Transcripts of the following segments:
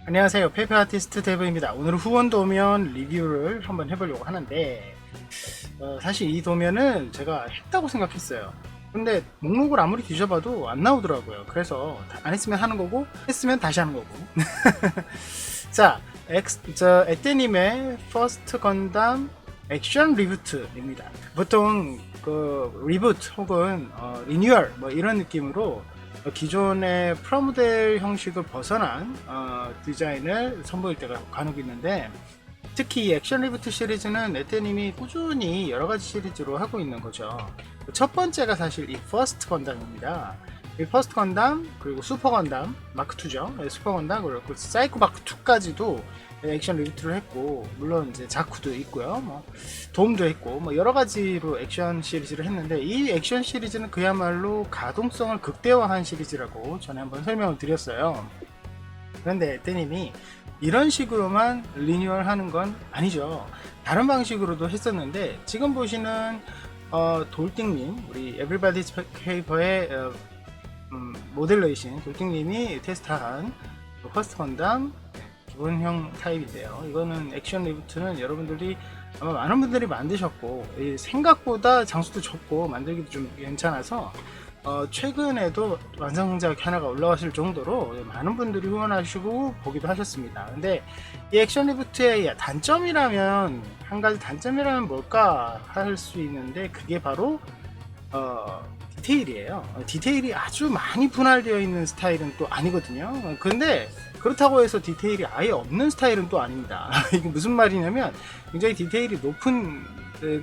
안녕하세요. 페이퍼 아티스트 데브입니다. 오늘 후원 도면 리뷰를 한번 해보려고 하는데 사실 이 도면은 제가 했다고 생각했어요. 근데 목록을 아무리 뒤져봐도 안 나오더라고요. 그래서 안 했으면 하는 거고 했으면 다시 하는 거고. 자, 에떼님의 퍼스트 건담 액션 리부트입니다. 보통 그 리부트 혹은 리뉴얼 뭐 이런 느낌으로 기존의 프라모델 형식을 벗어난 디자인을 선보일 때가 간혹 있는데, 특히 이 액션 리부트 시리즈는 에테님이 꾸준히 여러가지 시리즈로 하고 있는 거죠. 첫 번째가 사실 이 퍼스트 건담입니다. 이 퍼스트 건담, 그리고 슈퍼 건담 마크2죠. 슈퍼 건담, 그리고 사이코 마크2까지도 액션 리부트를 했고, 물론 이제 자쿠도 있고요, 뭐 돔도 했고, 뭐 여러 가지로 액션 시리즈를 했는데, 이 액션 시리즈는 그야말로 가동성을 극대화한 시리즈라고 전에 한번 설명을 드렸어요. 그런데 에테님이 이런 식으로만 리뉴얼 하는 건 아니죠. 다른 방식으로도 했었는데, 지금 보시는 돌띵님, 우리 에브리바디즈 페이퍼의 모델러이신 돌띵님이 테스트한 퍼스트 건담 기본형 타입인데요. 이거는 액션 리부트는 여러분들이 아마 많은 분들이 만드셨고, 생각보다 장수도 적고 만들기도 좀 괜찮아서 최근에도 완성작이 하나가 올라왔을 정도로 많은 분들이 후원하시고 보기도 하셨습니다. 근데 이 액션 리부트의 단점이라면, 한 가지 단점이라면 뭘까 할 수 있는데, 그게 바로 디테일이에요. 디테일이 아주 많이 분할되어 있는 스타일은 또 아니거든요. 근데 그렇다고 해서 디테일이 아예 없는 스타일은 또 아닙니다. 이게 무슨 말이냐면, 굉장히 디테일이 높은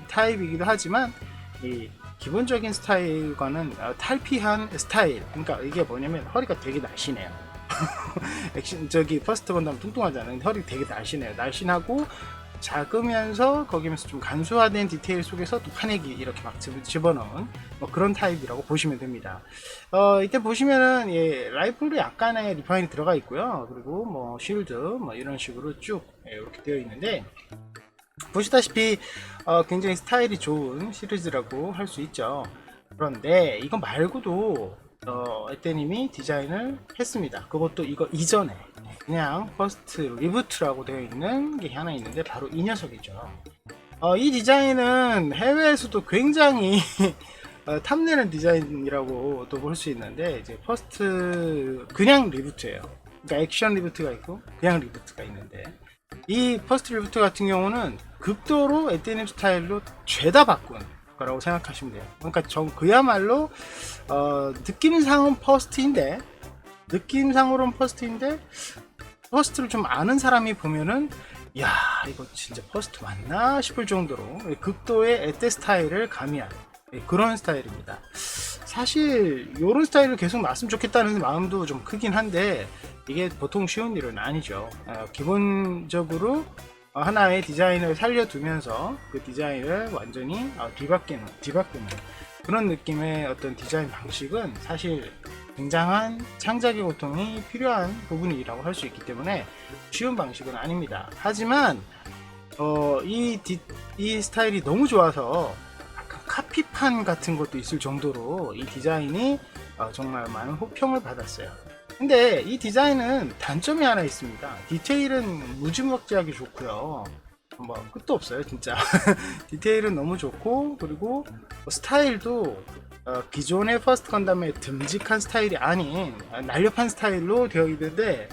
타입이기도 하지만 이 기본적인 스타일과는 탈피한 스타일. 그러니까 이게 뭐냐면 허리가 되게 날씬해요. 액션 저기 퍼스트 건담 뚱뚱하잖아요. 허리 되게 날씬해요. 날씬하고 작으면서 거기면서 좀 간소화된 디테일 속에서 또 파내기 이렇게 막 집어넣은 뭐 그런 타입이라고 보시면 됩니다. 이때 보시면은 라이플도 약간의 리파인이 들어가 있고요. 그리고 뭐 쉴드 뭐 이런 식으로 쭉 이렇게 되어 있는데, 보시다시피 굉장히 스타일이 좋은 시리즈라고 할 수 있죠. 그런데 이거 말고도 에떼님이 디자인을 했습니다. 그것도 이거 이전에 그냥 퍼스트 리부트라고 되어 있는 게 하나 있는데, 바로 이 녀석이죠. 이 디자인은 해외에서도 굉장히 탐내는 디자인이라고 또 볼 수 있는데, 이제 퍼스트 그냥 리부트예요. 그러니까 액션 리부트가 있고 그냥 리부트가 있는데, 이 퍼스트 리부트 같은 경우는 극도로 에테님 스타일로 죄다 바꾼 거라고 생각하시면 돼요. 그러니까 그야말로 느낌상으로는 퍼스트인데 퍼스트를 좀 아는 사람이 보면은, 야, 이거 진짜 퍼스트 맞나 싶을 정도로 극도의 에테 스타일을 가미한 그런 스타일입니다. 사실 이런 스타일을 계속 놨으면 좋겠다는 마음도 좀 크긴 한데, 이게 보통 쉬운 일은 아니죠. 기본적으로 하나의 디자인을 살려두면서 그 디자인을 완전히 뒤바꾸는 그런 느낌의 어떤 디자인 방식은 사실 굉장한 창작의 고통이 필요한 부분이라고 할 수 있기 때문에 쉬운 방식은 아닙니다. 하지만 이 스타일이 너무 좋아서 카피판 같은 것도 있을 정도로 이 디자인이 정말 많은 호평을 받았어요. 근데 이 디자인은 단점이 하나 있습니다. 디테일은 무지막지하게 좋고요. 뭐 끝도 없어요, 진짜. 디테일은 너무 좋고, 그리고 스타일도 기존의 퍼스트 건담의 듬직한 스타일이 아닌 날렵한 스타일로 되어 있는데,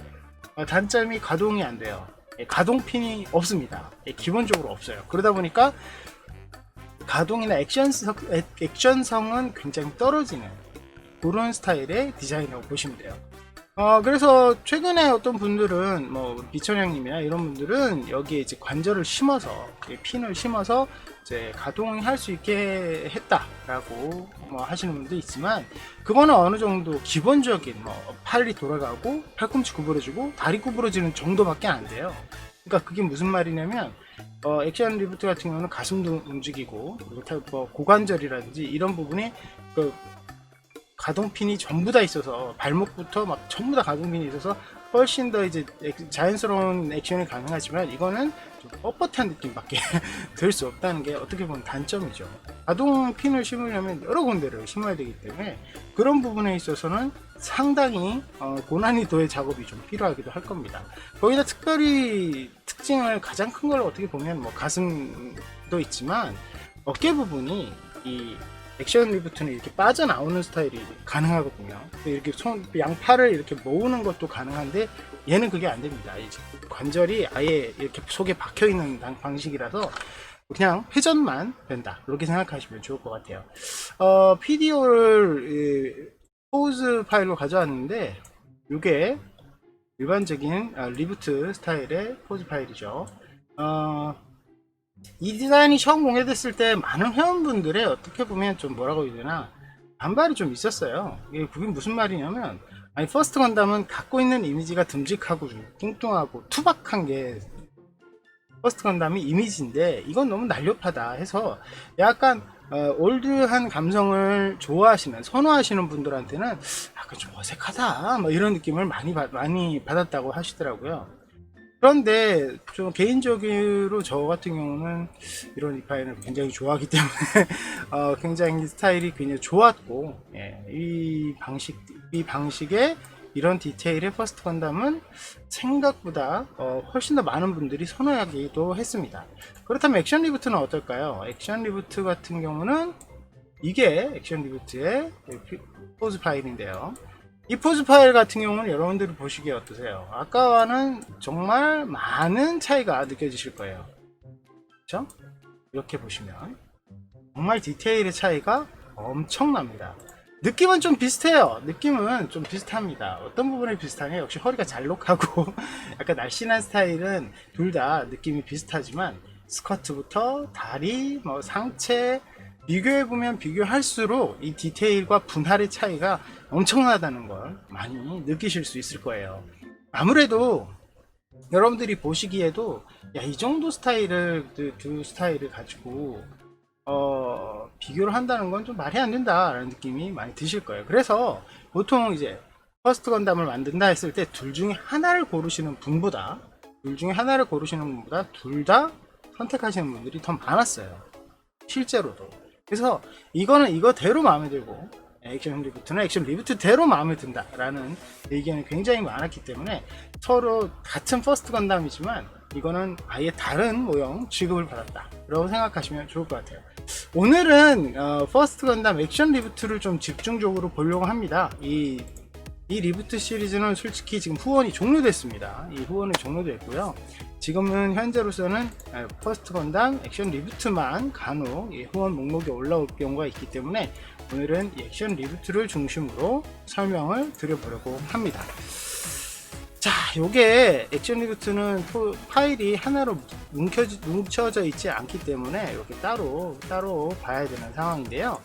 단점이 가동이 안 돼요. 가동핀이 없습니다. 기본적으로 없어요. 그러다 보니까 가동이나 액션성은 굉장히 떨어지는 그런 스타일의 디자인이라고 보시면 돼요. 그래서 최근에 어떤 분들은, 뭐 비천형님이나 이런 분들은 여기에 이제 관절을 심어서, 핀을 심어서 이제 가동할 수 있게 했다라고 뭐 하시는 분도 있지만, 그거는 어느 정도 기본적인 뭐 팔이 돌아가고 팔꿈치 구부러지고 다리 구부러지는 정도밖에 안 돼요. 그러니까 그게 무슨 말이냐면, 액션 리부트 같은 경우는 가슴도 움직이고, 뭐 고관절이라든지 이런 부분이 가동핀이 전부 다 있어서, 발목부터 막 전부 다 가동핀이 있어서 훨씬 더 이제 자연스러운 액션이 가능하지만 이거는 좀 뻣뻣한 느낌밖에 들 수 없다는 게 어떻게 보면 단점이죠. 자동 핀을 심으려면 여러 군데를 심어야 되기 때문에 그런 부분에 있어서는 상당히 고난이도의 작업이 좀 필요하기도 할 겁니다. 거기다 특별히 특징을 가장 큰 걸 어떻게 보면 뭐 가슴도 있지만 어깨 부분이 이 액션 리부트는 이렇게 빠져나오는 스타일이 가능하거든요. 이렇게 양팔을 이렇게 모으는 것도 가능한데 얘는 그게 안 됩니다. 관절이 아예 이렇게 속에 박혀 있는 방식이라서 그냥 회전만 된다. 그렇게 생각하시면 좋을 것 같아요. PDO를 포즈 파일로 가져왔는데 이게 일반적인 리부트 스타일의 포즈 파일이죠. 이 디자인이 처음 공개됐을 때 많은 회원분들의 어떻게 보면 좀 뭐라고 해야 되나 반발이 좀 있었어요. 그게 무슨 말이냐면 아니 퍼스트 건담은 갖고 있는 이미지가 듬직하고 좀 뚱뚱하고 투박한 게 퍼스트 건담이 이미지인데 이건 너무 날렵하다 해서 약간 올드한 감성을 좋아하시는 선호하시는 분들한테는 약간 좀 어색하다 뭐 이런 느낌을 많이 받았다고 하시더라고요. 그런데 좀 개인적으로 저 같은 경우는 이런 디파인을 굉장히 좋아하기 때문에 굉장히 스타일이 굉장히 좋았고 이 방식의 이런 디테일의 퍼스트 건담은 생각보다 훨씬 더 많은 분들이 선호하기도 했습니다. 그렇다면 액션 리부트는 어떨까요? 액션 리부트 같은 경우는 이게 액션 리부트의 포즈 파일인데요. 이 포즈 파일 같은 경우는 여러분들이 보시기에 어떠세요? 아까와는 정말 많은 차이가 느껴지실 거예요. 그렇죠? 이렇게 보시면 정말 디테일의 차이가 엄청납니다. 느낌은 좀 비슷해요. 느낌은 좀 비슷합니다. 어떤 부분이 비슷하냐? 역시 허리가 잘록하고 약간 날씬한 스타일은 둘 다 느낌이 비슷하지만 스커트부터 다리, 뭐 상체 비교해보면 비교할수록 이 디테일과 분할의 차이가 엄청나다는 걸 많이 느끼실 수 있을 거예요. 아무래도 여러분들이 보시기에도 야, 이 정도 스타일을 두 스타일을 가지고 비교를 한다는 건 좀 말이 안 된다라는 느낌이 많이 드실 거예요. 그래서 보통 이제 퍼스트 건담을 만든다 했을 때 둘 중에 하나를 고르시는 분보다 둘 다 선택하시는 분들이 더 많았어요. 실제로도. 그래서 이거는 이거대로 마음에 들고 액션 리부트는 액션 리부트대로 마음에 든다 라는 의견이 굉장히 많았기 때문에 서로 같은 퍼스트 건담이지만 이거는 아예 다른 모형 취급을 받았다 라고 생각하시면 좋을 것 같아요. 오늘은 퍼스트 건담 액션 리부트를 좀 집중적으로 보려고 합니다. 이 리부트 시리즈는 솔직히 지금 후원이 종료됐습니다. 이 후원이 종료됐고요. 지금은 현재로서는 퍼스트 건담 액션 리부트만 간혹 후원 목록에 올라올 경우가 있기 때문에 오늘은 액션 리부트를 중심으로 설명을 드려보려고 합니다. 자, 요게 액션 리부트는 파일이 하나로 뭉쳐져 있지 않기 때문에 이렇게 따로 봐야 되는 상황인데요.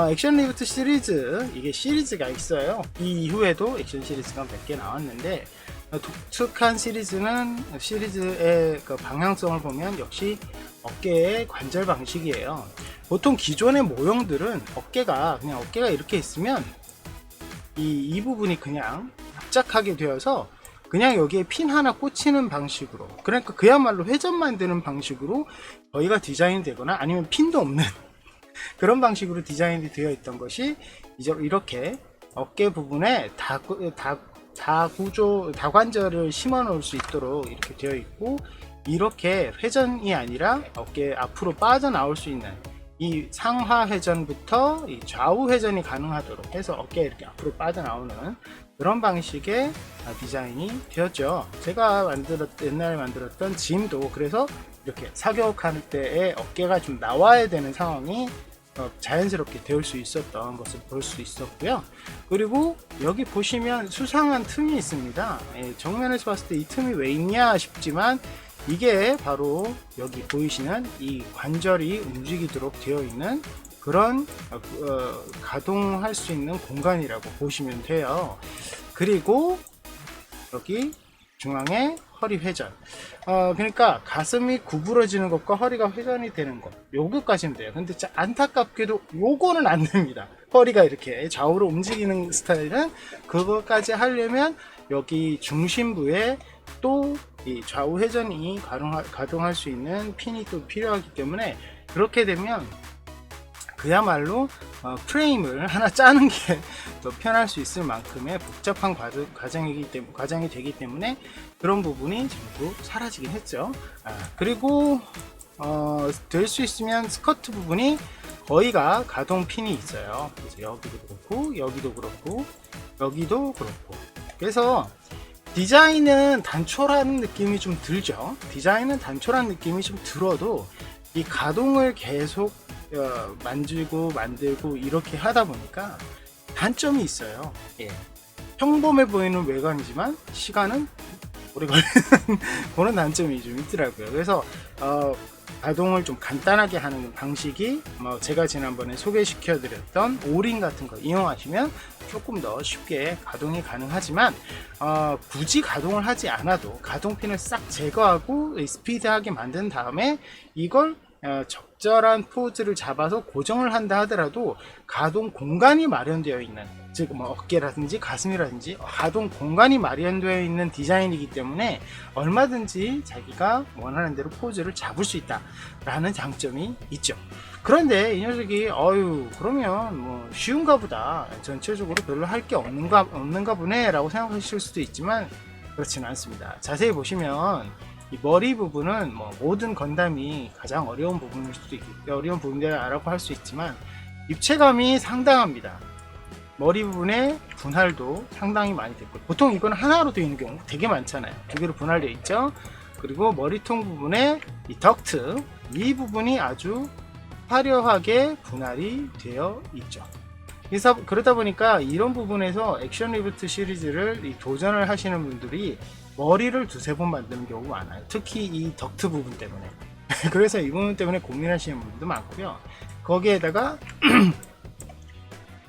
액션 리부트 시리즈, 이게 시리즈가 있어요. 이 이후에도 액션 시리즈가 몇 개 나왔는데 독특한 시리즈의 그 방향성을 보면 역시 어깨의 관절 방식이에요. 보통 기존의 모형들은 어깨가 이렇게 있으면 이 부분이 그냥 납작하게 되어서 그냥 여기에 핀 하나 꽂히는 방식으로, 그러니까 그야말로 회전만 되는 방식으로 저희가 디자인 되거나 아니면 핀도 없는 그런 방식으로 디자인이 되어 있던 것이 이제 이렇게 어깨 부분에 다관절을 심어 놓을 수 있도록 이렇게 되어 있고, 이렇게 회전이 아니라 어깨 앞으로 빠져나올 수 있는 이 상하 회전부터 이 좌우 회전이 가능하도록 해서 어깨에 이렇게 앞으로 빠져나오는 그런 방식의 디자인이 되었죠. 제가 옛날에 만들었던 짐도 그래서 이렇게 사격할 때에 어깨가 좀 나와야 되는 상황이 자연스럽게 되올 수 있었던 것을 볼 수 있었고요. 그리고 여기 보시면 수상한 틈이 있습니다. 정면에서 봤을 때 이 틈이 왜 있냐 싶지만 이게 바로 여기 보이시는 이 관절이 움직이도록 되어 있는 그런 가동할 수 있는 공간이라고 보시면 돼요. 그리고 여기 중앙에 허리 회전, 그러니까 가슴이 구부러지는 것과 허리가 회전이 되는 것, 요거까지는 돼요. 근데 안타깝게도 요거는 안 됩니다. 허리가 이렇게 좌우로 움직이는 스타일은 그거까지 하려면 여기 중심부에 또 이 좌우 회전이 가동할 수 있는 핀이 또 필요하기 때문에, 그렇게 되면 그야말로 프레임을 하나 짜는 게 더 편할 수 있을 만큼의 복잡한 과정이 되기 때문에 그런 부분이 전부 사라지긴 했죠. 그리고 될 수 있으면 스커트 부분이 거의가 가동 핀이 있어요. 그래서 여기도 그렇고 여기도 그렇고 여기도 그렇고, 그래서 디자인은 단촐한 느낌이 좀 들죠. 디자인은 단촐한 느낌이 좀 들어도 이 가동을 계속 만들고 이렇게 하다 보니까 단점이 있어요. 예. 평범해 보이는 외관이지만 시간은 오래 걸리는 그런 단점이 좀 있더라고요. 그래서 가동을 좀 간단하게 하는 방식이 제가 지난번에 소개시켜 드렸던 오링 같은 거 이용하시면 조금 더 쉽게 가동이 가능하지만, 굳이 가동을 하지 않아도 가동핀을 싹 제거하고 스피드하게 만든 다음에 이걸 적절한 포즈를 잡아서 고정을 한다 하더라도 가동 공간이 마련되어 있는, 즉 어깨라든지 가슴이라든지 가동 공간이 마련되어 있는 디자인이기 때문에 얼마든지 자기가 원하는 대로 포즈를 잡을 수 있다 라는 장점이 있죠. 그런데 이 녀석이 그러면 쉬운가 보다, 전체적으로 별로 할 게 없는가 보네 라고 생각하실 수도 있지만 그렇지는 않습니다. 자세히 보시면 이 머리 부분은 모든 건담이 가장 어려운 부분일 수도 있고 어려운 부분이라고 할 수 있지만 입체감이 상당합니다. 머리 부분의 분할도 상당히 많이 됐고, 보통 이건 하나로 되어 있는 경우 되게 많잖아요. 두 개로 분할되어 있죠. 그리고 머리통 부분의 이 덕트, 이 부분이 아주 화려하게 분할이 되어 있죠. 그래서 그러다 보니까 이런 부분에서 액션 리부트 시리즈를 도전을 하시는 분들이 머리를 두세 번 만드는 경우가 많아요. 특히 이 덕트 부분 때문에. 그래서 이 부분 때문에 고민하시는 분들도 많고요. 거기에다가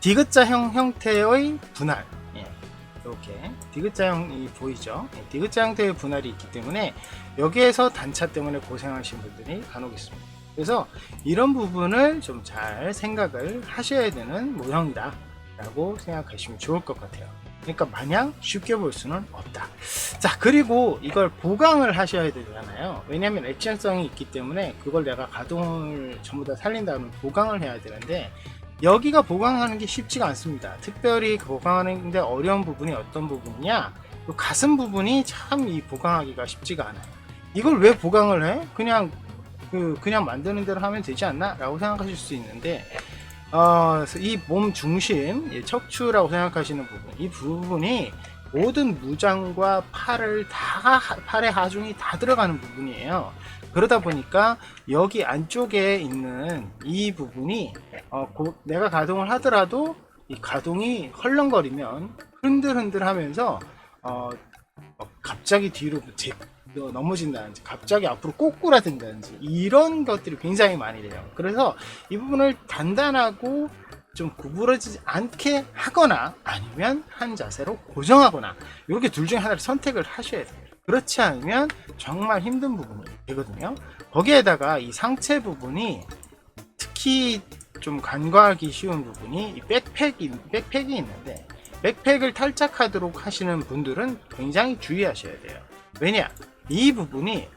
디귿자형 형태의 분할, 이렇게 디귿자형이 보이죠. 디귿자 형태의 분할이 있기 때문에 여기에서 단차 때문에 고생하시는 분들이 간혹 있습니다. 그래서 이런 부분을 좀 잘 생각을 하셔야 되는 모형이다 라고 생각하시면 좋을 것 같아요. 그러니까 마냥 쉽게 볼 수는 없다. 자, 그리고 이걸 보강을 하셔야 되잖아요. 왜냐하면 액션성이 있기 때문에 그걸 내가 가동을 전부 다 살린 다음에 보강을 해야 되는데, 여기가 보강하는 게 쉽지가 않습니다. 특별히 보강하는 데 어려운 부분이 어떤 부분이냐, 가슴 부분이 참 이 보강하기가 쉽지가 않아요. 이걸 왜 보강을 해? 그냥 만드는 대로 하면 되지 않나? 라고 생각하실 수 있는데, 이 몸 중심, 척추라고 생각하시는 부분, 이 부분이 모든 무장과 팔의 하중이 다 들어가는 부분이에요. 그러다 보니까 여기 안쪽에 있는 이 부분이 내가 가동을 하더라도 이 가동이 헐렁거리면 흔들흔들 하면서 갑자기 뒤로 넘어진다든지 갑자기 앞으로 꼬꾸라든다든지 이런 것들이 굉장히 많이 돼요. 그래서 이 부분을 단단하고 좀 구부러지지 않게 하거나 아니면 한 자세로 고정하거나 이렇게 둘 중에 하나를 선택을 하셔야 돼요. 그렇지 않으면 정말 힘든 부분이 되거든요. 거기에다가 이 상체 부분이 특히 좀 간과하기 쉬운 부분이 이 백팩이 있는데, 백팩을 탈착하도록 하시는 분들은 굉장히 주의하셔야 돼요. 왜냐? 이 부분이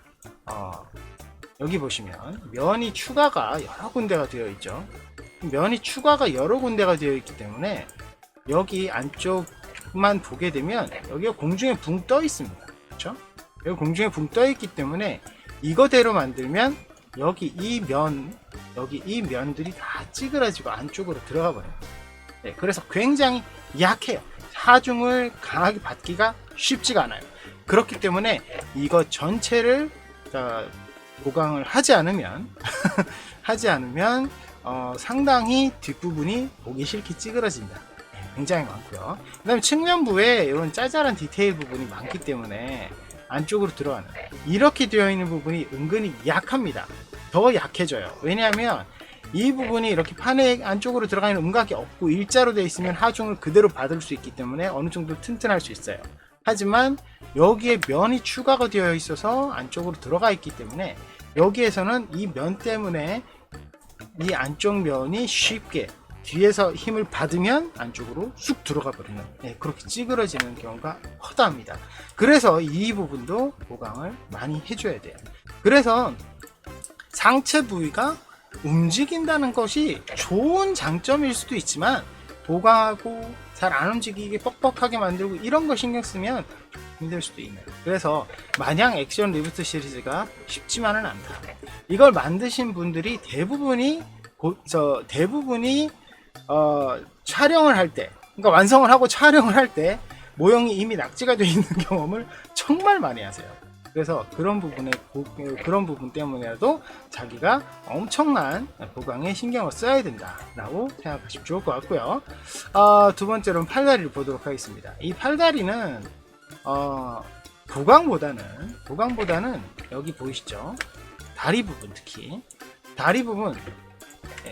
여기 보시면 면이 추가가 여러 군데가 되어 있죠. 면이 추가가 여러 군데가 되어 있기 때문에 여기 안쪽만 보게 되면 여기가 공중에 붕 떠 있습니다. 그렇죠? 여기 공중에 붕 떠 있기 때문에 이거대로 만들면 여기 이 면들이 다 찌그러지고 안쪽으로 들어가 버려요. 네, 그래서 굉장히 약해요. 하중을 강하게 받기가 쉽지가 않아요. 그렇기 때문에 이거 전체를 보강을 하지 않으면 상당히 뒷부분이 보기 싫게 찌그러진다. 굉장히 많고요. 그 다음에 측면부에 이런 짜잘한 디테일 부분이 많기 때문에 안쪽으로 들어가는 이렇게 되어 있는 부분이 은근히 약합니다. 더 약해져요. 왜냐하면 이 부분이 이렇게 판에 안쪽으로 들어가는 음각이 없고 일자로 되어 있으면 하중을 그대로 받을 수 있기 때문에 어느 정도 튼튼할 수 있어요. 하지만 여기에 면이 추가가 되어 있어서 안쪽으로 들어가 있기 때문에 여기에서는 이 면 때문에 이 안쪽 면이 쉽게 뒤에서 힘을 받으면 안쪽으로 쑥 들어가 버리는, 그렇게 찌그러지는 경우가 허다합니다. 그래서 이 부분도 보강을 많이 해줘야 돼요. 그래서 상체 부위가 움직인다는 것이 좋은 장점일 수도 있지만 보강하고 잘 안 움직이게 뻑뻑하게 만들고 이런 거 신경 쓰면 힘들 수도 있네요. 그래서 마냥 액션 리부트 시리즈가 쉽지만은 않다. 이걸 만드신 분들이 대부분이 촬영을 할 때, 그러니까 완성을 하고 촬영을 할 때 모형이 이미 낙지가 되어 있는 경험을 정말 많이 하세요. 그래서 그런 부분 때문에라도 자기가 엄청난 보강에 신경을 써야 된다라고 생각하시면 좋을 것 같고요. 두 번째로는 팔다리를 보도록 하겠습니다. 이 팔다리는 보강보다는 여기 보이시죠? 다리 부분, 특히 다리 부분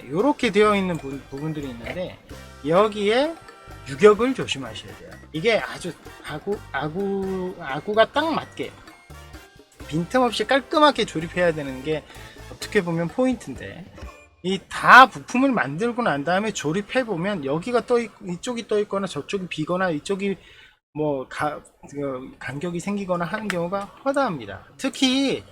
이렇게 되어 있는 부분들이 있는데 여기에 유격을 조심하셔야 돼요. 이게 아주 아구가 딱 맞게 빈틈없이 깔끔하게 조립해야 되는 게 어떻게 보면 포인트인데, 이 다 부품을 만들고 난 다음에 조립해 보면 여기가 이쪽이 떠 있거나 저쪽이 비거나 이쪽이 간격이 생기거나 하는 경우가 허다합니다. 특히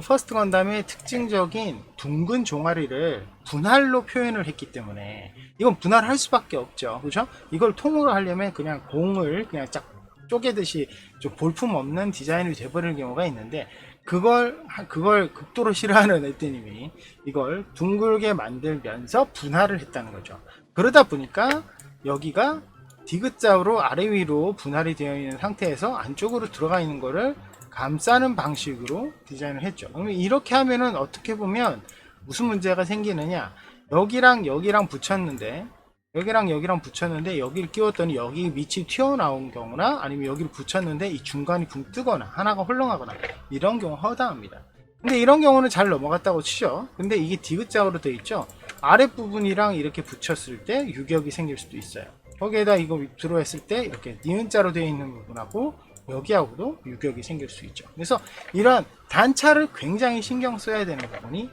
퍼스트 건담의 특징적인 둥근 종아리를 분할로 표현을 했기 때문에 이건 분할할 수밖에 없죠. 그렇죠? 이걸 통으로 하려면 그냥 공을 그냥 쫙 쪼개듯이 좀 볼품 없는 디자인이 돼버리는 경우가 있는데, 그걸 극도로 싫어하는 에뜨님이 이걸 둥글게 만들면서 분할을 했다는 거죠. 그러다 보니까 여기가 디귿자로 아래 위로 분할이 되어 있는 상태에서 안쪽으로 들어가 있는 거를 감싸는 방식으로 디자인을 했죠. 그러면 이렇게 하면은 어떻게 보면 무슨 문제가 생기느냐, 여기랑 붙였는데 여기를 끼웠더니 여기 밑이 튀어나온 경우나, 아니면 여기를 붙였는데 이 중간이 붕 뜨거나 하나가 헐렁하거나 이런 경우 허다합니다. 근데 이런 경우는 잘 넘어갔다고 치죠. 근데 이게 디귿자로 되어 있죠. 아랫부분이랑 이렇게 붙였을 때 유격이 생길 수도 있어요. 거기에다 이거 밑으로 했을 때 이렇게 니은자로 되어 있는 부분하고 여기하고도 유격이 생길 수 있죠. 그래서 이런 단차를 굉장히 신경 써야 되는 부분이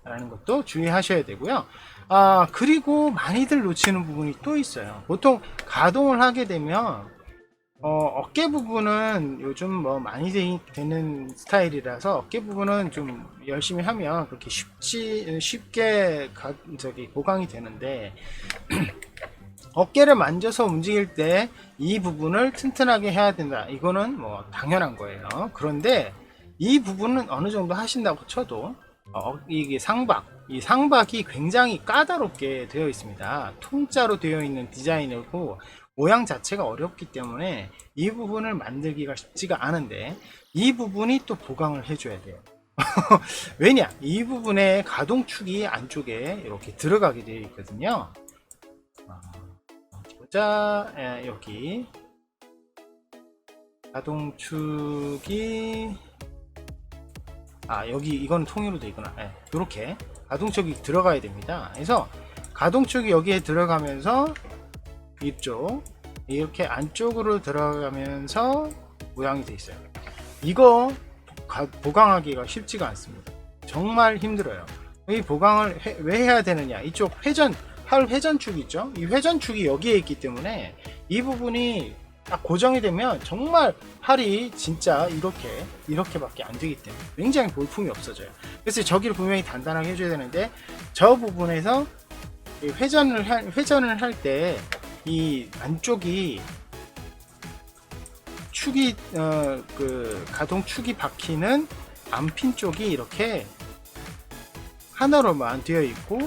있다라는 것도 주의하셔야 되고요. 그리고 많이들 놓치는 부분이 또 있어요. 보통 가동을 하게 되면 어깨 부분은 요즘 많이 되는 스타일이라서 어깨 부분은 좀 열심히 하면 그렇게 쉽게 보강이 되는데 어깨를 만져서 움직일 때 이 부분을 튼튼하게 해야 된다. 이거는 당연한 거예요. 그런데 이 부분은 어느 정도 하신다고 쳐도 이게 이 상박이 굉장히 까다롭게 되어 있습니다. 통짜로 되어 있는 디자인이고 모양 자체가 어렵기 때문에 이 부분을 만들기가 쉽지가 않은데, 이 부분이 또 보강을 해줘야 돼요. 왜냐? 이 부분에 가동축이 안쪽에 이렇게 들어가게 되어 있거든요. 자, 여기 가동축이 여기 이건 통일로 되어 있구나. 이렇게 가동축이 들어가야 됩니다. 그래서 가동축이 여기에 들어가면서 이쪽 이렇게 안쪽으로 들어가면서 모양이 되어 있어요. 이거 보강하기가 쉽지가 않습니다. 정말 힘들어요. 이 보강을 왜 해야 되느냐? 이쪽 팔 회전축 있죠? 이 회전축이 여기에 있기 때문에 이 부분이 딱 고정이 되면 정말 팔이 진짜 이렇게밖에 안 되기 때문에 굉장히 볼품이 없어져요. 그래서 저기를 분명히 단단하게 해줘야 되는데, 저 부분에서 회전을 할 때 이 안쪽이 축이 가동축이 박히는 안핀 쪽이 이렇게 하나로만 되어 있고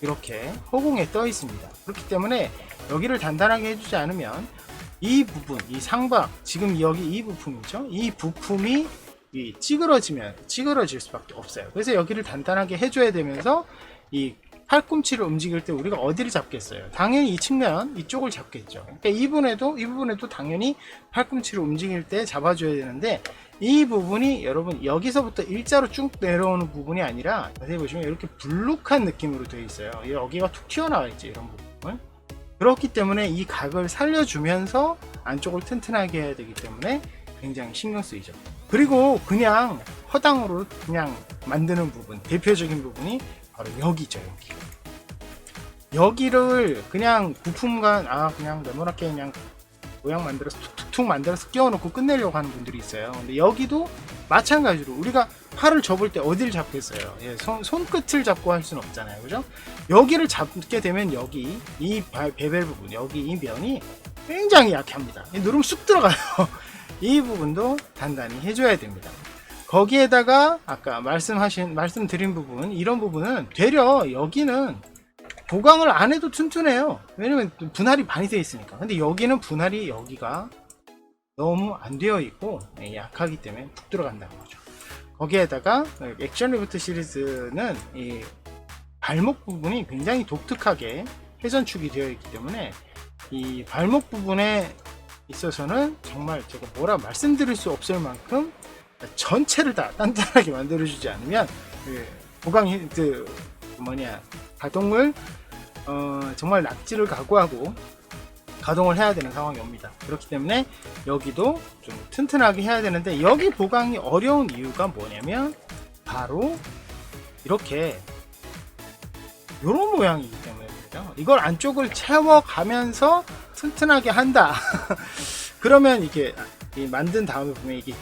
이렇게 허공에 떠 있습니다. 그렇기 때문에 여기를 단단하게 해주지 않으면 이 부분, 이 상박, 지금 여기 이 부품이죠. 이 부품이 찌그러질 수밖에 없어요. 그래서 여기를 단단하게 해줘야 되면서 이 팔꿈치를 움직일 때 우리가 어디를 잡겠어요? 당연히 이 측면, 이쪽을 잡겠죠. 그러니까 이 부분에도 당연히 팔꿈치를 움직일 때 잡아줘야 되는데, 이 부분이 여러분 여기서부터 일자로 쭉 내려오는 부분이 아니라 자세히 보시면 이렇게 불룩한 느낌으로 되어 있어요. 여기가 툭 튀어나와 있지, 이런 부분. 그렇기 때문에 이 각을 살려주면서 안쪽을 튼튼하게 해야 되기 때문에 굉장히 신경 쓰이죠. 그리고 그냥 허당으로 그냥 만드는 부분, 대표적인 부분이 바로 여기죠. 여기를 그냥 부품간 그냥 네모나게 그냥 모양 만들어서 툭툭툭 만들어서 끼워놓고 끝내려고 하는 분들이 있어요. 근데 여기도 마찬가지로 우리가 팔을 접을 때 어디를 잡겠어요? 예, 손끝을 잡고 할 수는 없잖아요, 그죠? 여기를 잡게 되면 여기 이 베벨 부분, 여기 이 면이 굉장히 약합니다. 누르면 쑥 들어가요. 이 부분도 단단히 해줘야 됩니다. 거기에다가 아까 말씀드린 부분, 이런 부분은 되려 여기는 보강을 안 해도 튼튼해요. 왜냐면 분할이 많이 되어 있으니까. 근데 여기는 분할이 여기가 너무 안 되어 있고 약하기 때문에 푹 들어간다는 거죠. 거기에다가 액션 리부트 시리즈는 이 발목 부분이 굉장히 독특하게 회전축이 되어 있기 때문에 이 발목 부분에 있어서는 정말 제가 뭐라 말씀드릴 수 없을 만큼 전체를 다 단단하게 만들어주지 않으면 보강이 가동을 정말 낙지를 각오하고 가동을 해야 되는 상황이 옵니다. 그렇기 때문에 여기도 좀 튼튼하게 해야 되는데, 여기 보강이 어려운 이유가 뭐냐면 바로 이렇게 이런 모양이기 때문에 그렇죠. 이걸 안쪽을 채워가면서 튼튼하게 한다. 그러면 이게 만든 다음에 보면 이게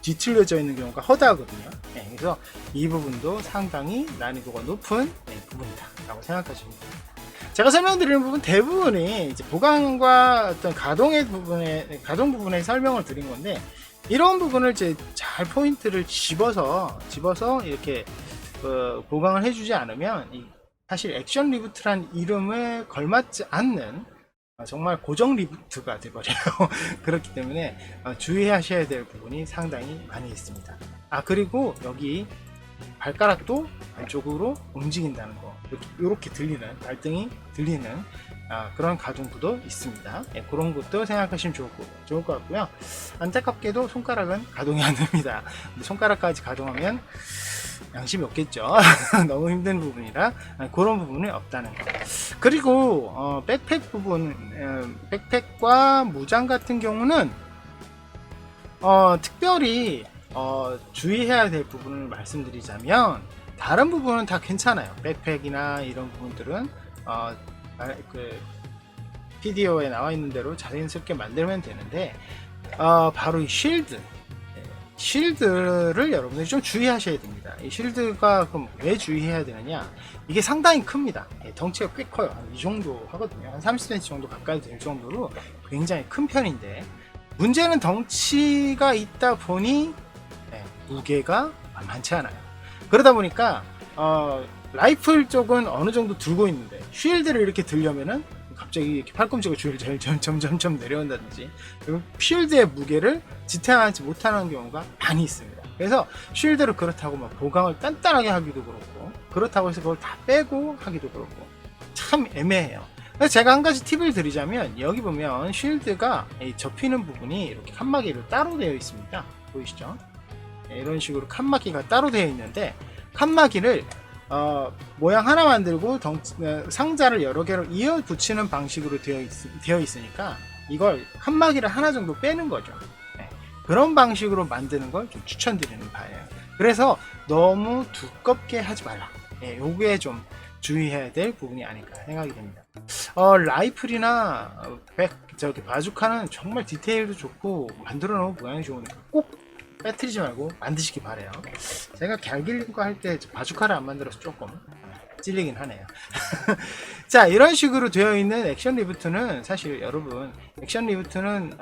뒤틀려져 있는 경우가 허다하거든요. 네, 그래서 이 부분도 상당히 난이도가 높은 부분이다 라고 생각하시면 됩니다. 제가 설명드리는 부분 대부분이 이제 보강과 어떤 가동 부분에 설명을 드린 건데, 이런 부분을 이제 잘 포인트를 집어서 이렇게 보강을 해주지 않으면 사실 액션 리부트란 이름에 걸맞지 않는 정말 고정 리부트가 돼버려요. 그렇기 때문에 주의하셔야 될 부분이 상당히 많이 있습니다. 그리고 여기 발가락도 안쪽으로 움직인다는 거, 이렇게 들리는, 발등이 들리는 그런 가동부도 있습니다. 그런 것도 생각하시면 좋을 것 같고요. 안타깝게도 손가락은 가동이 안 됩니다. 손가락까지 가동하면 양심이 없겠죠. 너무 힘든 부분이라 그런 부분이 없다는 거. 그리고 백팩 부분, 백팩과 무장 같은 경우는 특별히 주의해야 될 부분을 말씀드리자면, 다른 부분은 다 괜찮아요. 백팩이나 이런 부분들은 PDO에 나와 있는 대로 자연스럽게 만들면 되는데, 바로 이 쉴드를 여러분들이 좀 주의하셔야 됩니다. 이 쉴드가 그럼 왜 주의해야 되느냐? 이게 상당히 큽니다. 덩치가 꽤 커요. 한 이 정도 하거든요. 한 30cm 정도 가까이 될 정도로 굉장히 큰 편인데, 문제는 덩치가 있다 보니 무게가 만만치 않아요. 그러다 보니까 라이플 쪽은 어느 정도 들고 있는데 쉴드를 이렇게 들려면은 갑자기 이렇게 팔꿈치가 점점 내려온다든지, 그리고 쉴드의 무게를 지탱하지 못하는 경우가 많이 있습니다. 그래서 쉴드를 그렇다고 막 보강을 단단하게 하기도 그렇고, 그렇다고 해서 그걸 다 빼고 하기도 그렇고 참 애매해요. 그래서 제가 한 가지 팁을 드리자면, 여기 보면 쉴드가 접히는 부분이 이렇게 칸막이로 따로 되어 있습니다. 보이시죠? 이런 식으로 칸막이가 따로 되어 있는데, 칸막이를 모양 하나 만들고 상자를 여러 개로 이어 붙이는 방식으로 되어 있으니까 이걸 칸막이를 하나 정도 빼는 거죠. 그런 방식으로 만드는 걸 좀 추천드리는 바예요. 그래서 너무 두껍게 하지 말라. 요게 좀 주의해야 될 부분이 아닐까 생각이 됩니다. 라이플이나 바주카는 정말 디테일도 좋고 만들어 놓은 모양이 좋으니까 꼭 빼뜨리지 말고 만드시기 바래요. 제가 갤길링과 할 때 바주카를 안 만들어서 조금 찔리긴 하네요. 자, 이런 식으로 되어 있는 액션 리부트는, 사실 여러분 액션 리부트는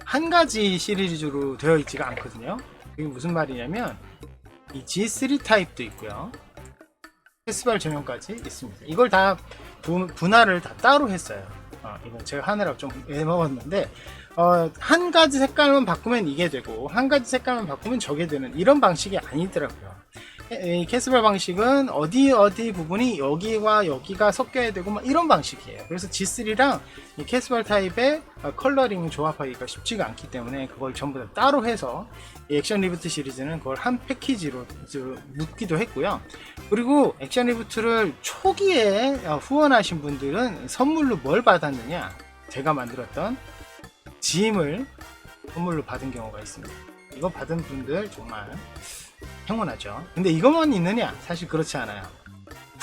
한 가지 시리즈로 되어 있지가 않거든요. 그게 무슨 말이냐면, 이 G3 타입도 있고요, 페스티벌 전용까지 있습니다. 이걸 다 분할을 다 따로 했어요. 이건 제가 하느라 좀 애먹었는데, 한 가지 색깔만 바꾸면 이게 되고 한 가지 색깔만 바꾸면 저게 되는 이런 방식이 아니더라고요. 이 캐스발 방식은 어디 부분이 여기와 여기가 섞여야 되고 막 이런 방식이에요. 그래서 G3랑 이 캐스발 타입의 컬러링 조합하기가 쉽지가 않기 때문에 그걸 전부 다 따로 해서 이 액션 리부트 시리즈는 그걸 한 패키지로 묶기도 했고요. 그리고 액션 리부트를 초기에 후원하신 분들은 선물로 뭘 받았느냐, 제가 만들었던 짐을 선물로 받은 경우가 있습니다. 이거 받은 분들 정말 행운하죠. 근데 이것만 있느냐? 사실 그렇지 않아요.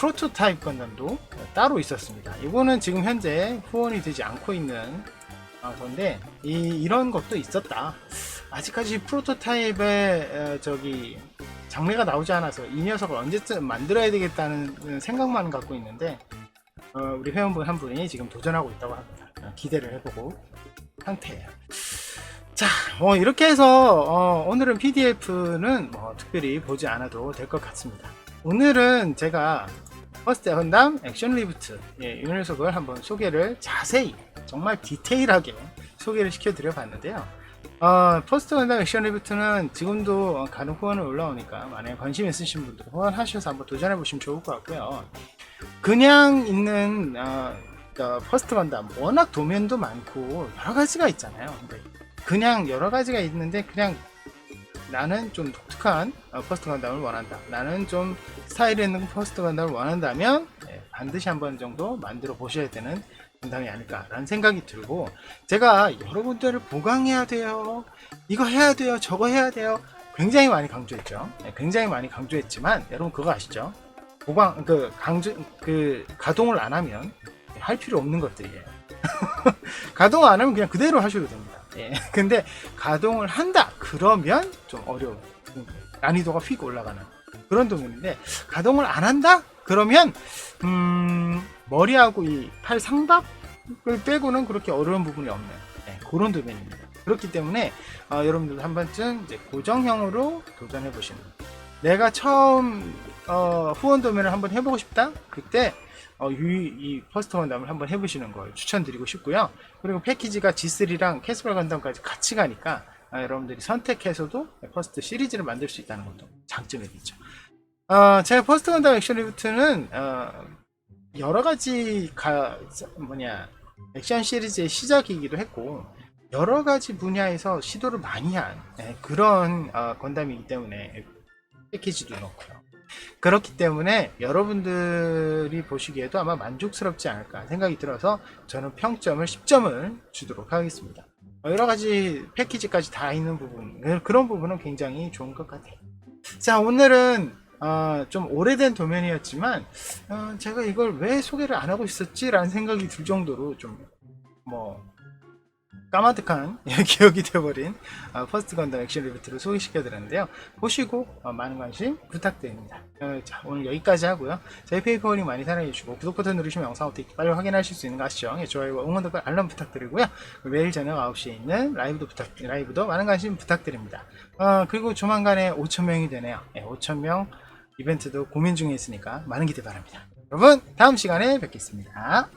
프로토타입 건담도 따로 있었습니다. 이거는 지금 현재 후원이 되지 않고 있는 건데 이런 것도 있었다. 아직까지 프로토타입의 저기 장르가 나오지 않아서 이 녀석을 언제쯤 만들어야 되겠다는 생각만 갖고 있는데 우리 회원분 한 분이 지금 도전하고 있다고 합니다. 기대를 해보고 상태예요. 자, 이렇게 해서 오늘은 PDF는 특별히 보지 않아도 될 것 같습니다. 오늘은 제가 퍼스트 건담 액션 리부트 이 녀석을 한번 소개를 자세히 정말 디테일하게 소개를 시켜드려 봤는데요. 퍼스트 건담 액션 리부트는 지금도 간혹 후원을 올라오니까 만약에 관심 있으신 분들 후원하셔서 한번 도전해 보시면 좋을 것 같고요. 그냥 있는 퍼스트 건담 워낙 도면도 많고 여러 가지가 있잖아요. 그냥 여러 가지가 있는데 그냥 나는 좀 독특한 퍼스트 건담을 원한다, 나는 좀 스타일 있는 퍼스트 건담을 원한다면 반드시 한번 정도 만들어 보셔야 되는 건담이 아닐까라는 생각이 들고, 제가 여러분들을 보강해야 돼요, 이거 해야 돼요, 저거 해야 돼요 굉장히 많이 강조했죠. 굉장히 많이 강조했지만 여러분 그거 아시죠? 보강 가동을 안 하면 할 필요 없는 것들이에요. 가동 안 하면 그냥 그대로 하셔도 됩니다. 근데 가동을 한다 그러면 좀 어려워, 난이도가 휙 올라가는 그런 도면인데, 가동을 안 한다 그러면 머리하고 이 팔 상박을 빼고는 그렇게 어려운 부분이 없는 그런 도면입니다. 그렇기 때문에 여러분들 한 번쯤 이제 고정형으로 도전해 보시는, 내가 처음 후원 도면을 한번 해보고 싶다 그때 이 퍼스트 건담을 한번 해보시는 걸 추천드리고 싶고요. 그리고 패키지가 G3랑 캐스퍼 건담까지 같이 가니까 여러분들이 선택해서도 퍼스트 시리즈를 만들 수 있다는 것도 장점이 있죠. 제가 퍼스트 건담 액션 리부트는 여러가지 액션 시리즈의 시작이기도 했고 여러가지 분야에서 시도를 많이 한 그런 건담이기 때문에 패키지도 넣고요. 그렇기 때문에 여러분들이 보시기에도 아마 만족스럽지 않을까 생각이 들어서 저는 평점을 10점을 주도록 하겠습니다. 여러가지 패키지까지 다 있는 부분, 그런 부분은 굉장히 좋은 것 같아요. 자, 오늘은 좀 오래된 도면이었지만 제가 이걸 왜 소개를 안 하고 있었지 라는 생각이 들 정도로 좀 까마득한 기억이 되어버린 퍼스트 건담 액션 리부트를 소개시켜 드렸는데요. 보시고 많은 관심 부탁드립니다. 자, 오늘 여기까지 하고요. 저희 페이퍼링 많이 사랑해주시고 구독 버튼 누르시면 영상 어떻게 빨리 확인하실 수 있는 거 아시죠? 좋아요와 응원 댓글 알람 부탁드리고요. 매일 저녁 9시에 있는 라이브도 많은 관심 부탁드립니다. 그리고 조만간에 5,000명이 되네요. 5,000명 이벤트도 고민 중에 있으니까 많은 기대 바랍니다. 여러분 다음 시간에 뵙겠습니다.